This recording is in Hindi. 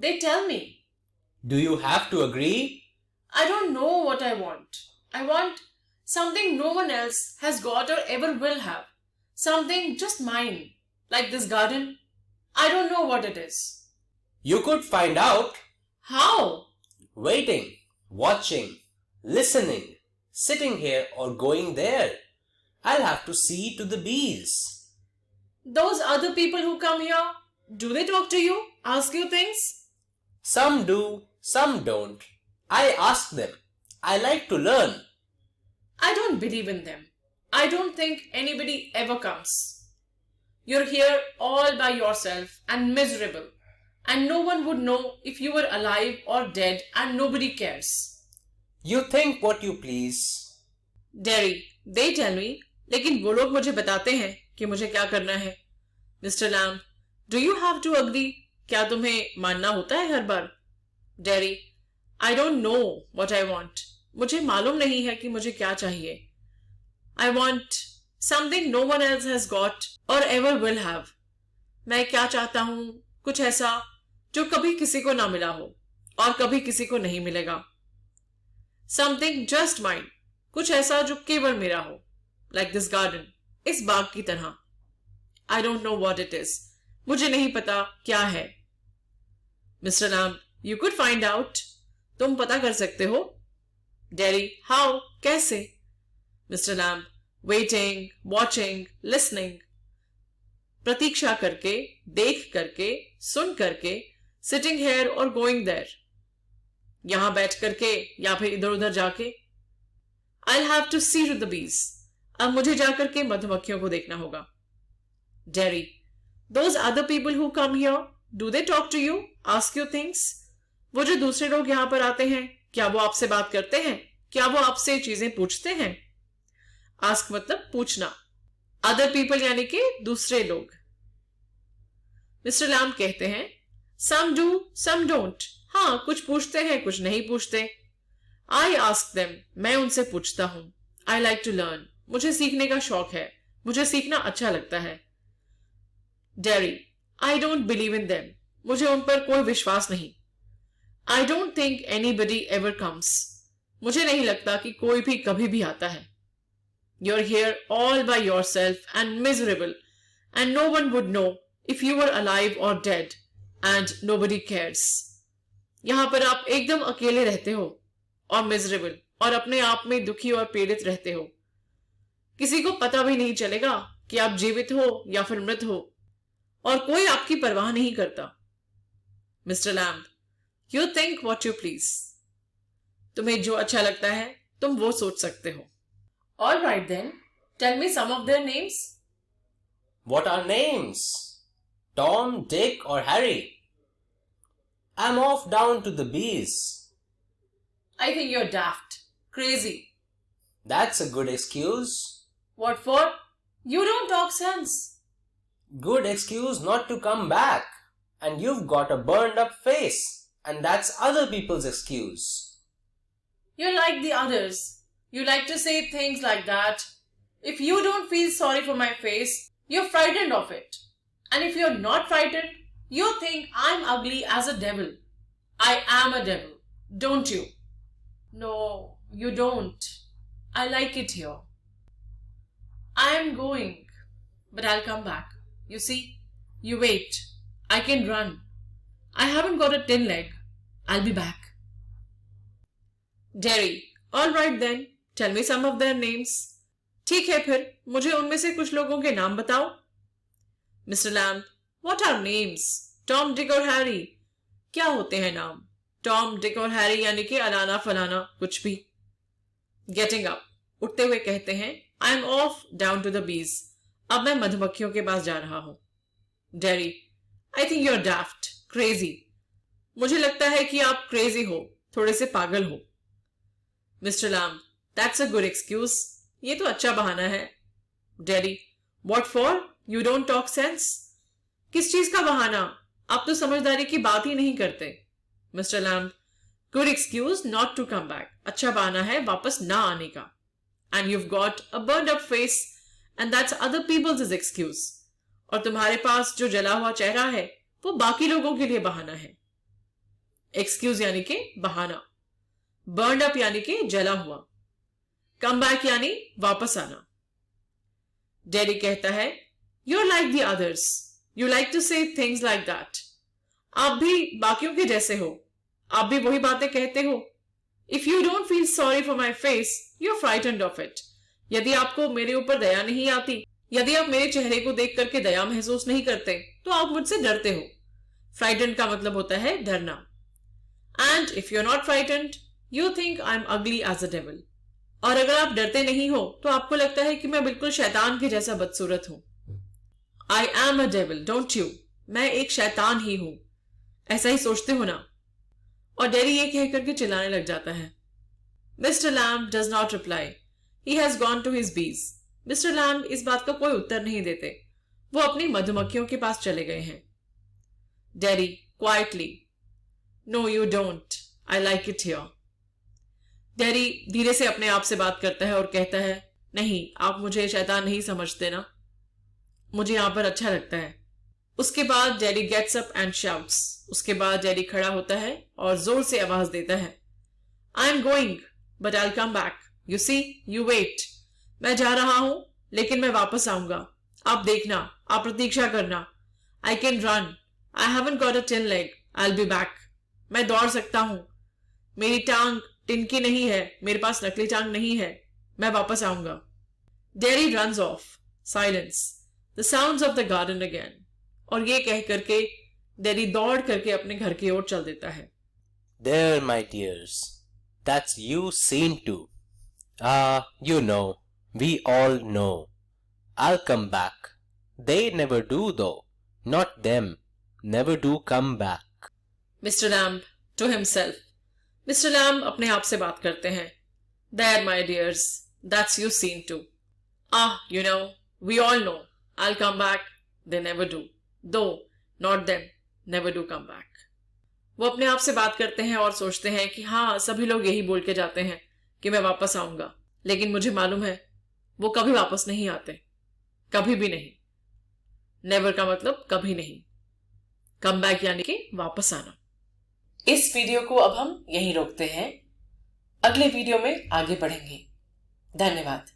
They tell me. Do you have to agree? I don't know what I want. I want something no one else has got or ever will have. Something just mine. Like this garden. I don't know what it is. You could find out. How? Waiting, watching, listening, sitting here or going there. I'll have to see to the bees. Those other people who come here, do they talk to you? Ask you things? Some do, some don't. I ask them. I like to learn. I don't believe in them. I don't think anybody ever comes. You're here all by yourself and miserable. And no one would know if you were alive or dead and nobody cares. You think what you please. Derry, they tell me, लेकिन वो लोग मुझे बताते हैं कि मुझे क्या करना है. Mr. Lamb, do you have to agree? क्या तुम्हें मानना होता है हर बार? Derry, I don't know what I want. मुझे मालूम नहीं है कि मुझे क्या चाहिए. I want something no one else has got or ever will have. मैं क्या चाहता हूँ? कुछ ऐसा जो कभी किसी को ना मिला हो और कभी किसी को नहीं मिलेगा. Something just mine. कुछ ऐसा जो केवल मेरा हो. Like this garden. इस बाग की तरह. I don't know what it is. मुझे नहीं पता क्या है. Mr. Lamb, you could find out. तुम पता कर सकते हो. Derry, how? कैसे? Mr. Lamb, waiting, watching, listening. प्रतीक्षा करके, देख करके, सुन करके, sitting here or going there. यहां बैठ करके या फिर इधर उधर जाके. I'll have to see to the bees. अब मुझे जाकर के मधुमक्खियों को देखना होगा. Derry, those other people who come here, do they talk to you? Ask you things? वो जो दूसरे लोग यहां पर आते हैं, क्या वो आपसे बात करते हैं? क्या वो आपसे चीजें पूछते हैं? Ask मतलब पूछना. Other people यानी कि दूसरे लोग. Mr. Lamb कहते हैं, Some do, some don't. हाँ, कुछ पूछते हैं, कुछ नहीं पूछते. I ask them. मैं उनसे पूछता हूं. I like to learn. मुझे सीखने का शौक है. मुझे सीखना अच्छा लगता है. Derry, I don't believe in them. मुझे उन पर कोई विश्वास नहीं. I don't think anybody ever comes. मुझे नहीं लगता कि कोई भी कभी भी आता है. You're here all by yourself and miserable, and no one would know if you were alive or dead, and nobody cares. यहां पर आप एकदम अकेले रहते हो और मिजरेबल और अपने आप में दुखी और पीड़ित रहते हो. किसी को पता भी नहीं चलेगा कि आप जीवित हो या फिर मृत हो और कोई आपकी परवाह नहीं करता. Mister lamb, you think what you please. तुम्हें जो अच्छा लगता है तुम वो सोच सकते हो. All right then, tell me some of their names. What are names? Tom, Dick or Harry? I'm off down to the bees. I think you're daft. Crazy. That's a good excuse. What for? You don't talk sense. Good excuse not to come back. And you've got a burned up face. And that's other people's excuse. You're like the others. You like to say things like that. If you don't feel sorry for my face, you're frightened of it. And if you're not frightened, you think I'm ugly as a devil. I am a devil, don't you? No, you don't. I like it here. I'm going, but I'll come back. You see, you wait. I can run. I haven't got a tin leg. I'll be back. Derry, all right then. Tell me some of their names. ठीक है फिर मुझे उनमें से कुछ लोगों के नाम बताओ. Mr. Lamb, what are names? Tom, Dick और Harry. क्या होते हैं नाम? Tom, Dick और Harry यानी कि अलाना फलाना कुछ भी. Getting up. उठते हुए कहते हैं I'm off down to the bees. अब मैं मधुमक्खियों के पास जा रहा हूं. Derry, I think you're daft. Crazy. मुझे लगता है कि आप crazy हो. थोड़े से पागल हो. Mr. Lamb, That's a good excuse. ये तो अच्छा बहाना है. Derry, what for? You don't talk sense. किस चीज का बहाना? आप तो समझदारी की बात ही नहीं करते. Mr. Lamb, good excuse not to come back. अच्छा बहाना है वापस ना आने का. And you've got a burned up face and that's other people's excuse. और तुम्हारे पास जो जला हुआ चेहरा है वो बाकी लोगों के लिए बहाना है. एक्सक्यूज यानी कि बहाना, बर्न अप यानी कि जला हुआ, कम बैक यानी वापस आना। डैडी कहता है, you are like the others, you like to say things like that. आप भी बाकियों के जैसे हो, आप भी वही बातें कहते हो। If you don't feel sorry for my face, you are frightened of it. यदि आपको मेरे ऊपर दया नहीं आती, यदि आप मेरे चेहरे को देख करके दया महसूस नहीं करते, तो आप मुझसे डरते हो। फ्राइटन्ड का मतलब होता है डरना। And if you are not frightened, you think I am ugly as a devil. और अगर आप डरते नहीं हो तो आपको लगता है कि मैं बिल्कुल शैतान के जैसा बदसूरत हूं। I am a devil, don't you? मैं एक शैतान ही हूं, ऐसा ही सोचते हो ना? और डैडी ये कह करके चिल्लाने लग जाता है। Mister Lamb does not reply, he has gone to his bees. Mister Lamb इस बात का कोई उत्तर नहीं देते, वो अपनी मधुमक्खियों के पास चले गए हैं। Daddy quietly, no you don't, I like it here. डैडी धीरे से अपने आप से बात करता है और कहता है, नहीं, आप मुझे शैतान नहीं समझते ना, मुझे यहां पर अच्छा लगता है। उसके बाद daddy gets up and shouts. उसके बाद डैडी खड़ा होता है और जोर से आवाज देता है, I am going but I will come back, you see, you wait. मैं जा रहा हूं लेकिन मैं वापस आऊंगा, आप देखना, आप प्रतीक्षा करना। I can run, I haven't got a tin leg, I will be back. मैं दौड़ सकता हूं, मेरी टांग टिन की नहीं है, मेरे पास नकली टांग नहीं है, मैं वापस आऊंगा। Daddy runs off, silence, the sounds of the garden again. और ये कह करके डैडी दौड़ करके अपने घर की ओर चल देता है। There, my dears, that's you seen to. You know, we all know. I'll come back. They never do though. Not them. Never do come back. Mr. Lamb to himself. Mr. Lamb अपने आप से बात करते हैं। There, my dears, that's you seen to. You know, we all know. I'll come back. They never do. Though, not them. Never do come back. वो अपने आप से बात करते हैं और सोचते हैं कि हाँ, सभी लोग यही बोल के जाते हैं कि मैं वापस आऊंगा, लेकिन मुझे मालूम है वो कभी वापस नहीं आते, कभी भी नहीं। नेवर का मतलब कभी नहीं, कम बैक यानी कि वापस आना। इस वीडियो को अब हम यहीं रोकते हैं, अगले वीडियो में आगे बढ़ेंगे। धन्यवाद।